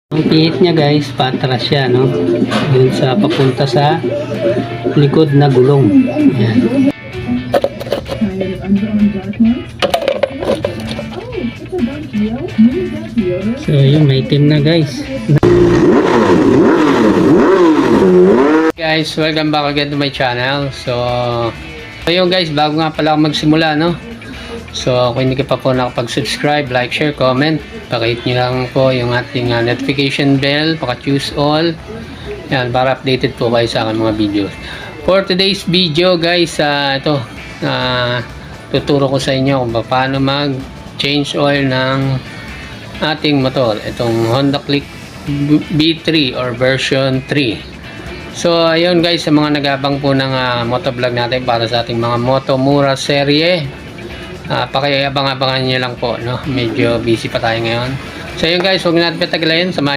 Ang pihit niya guys, patras siya, no? Dun sa papunta sa likod na gulong. Ayan. So yun, may itim na guys. Guys, welcome back again to my channel. So yun guys, bago nga pala ako magsimula, no? So kung hindi ka pa po nakapag-subscribe, like, share, comment, pakihit nyo lang po yung ating notification bell, paka-choose all. Yan, para updated po kayo sa aking mga videos. For today's video guys, tuturo ko sa inyo kung paano mag-change oil ng ating motor. Itong Honda Click B3 or version 3. So ayun guys, sa mga nagabang po ng motovlog natin para sa ating mga Motomura serye, pakiabang-abangan nyo lang po, no? Medyo busy pa tayo ngayon. So yun guys, huwag natin patagalayan.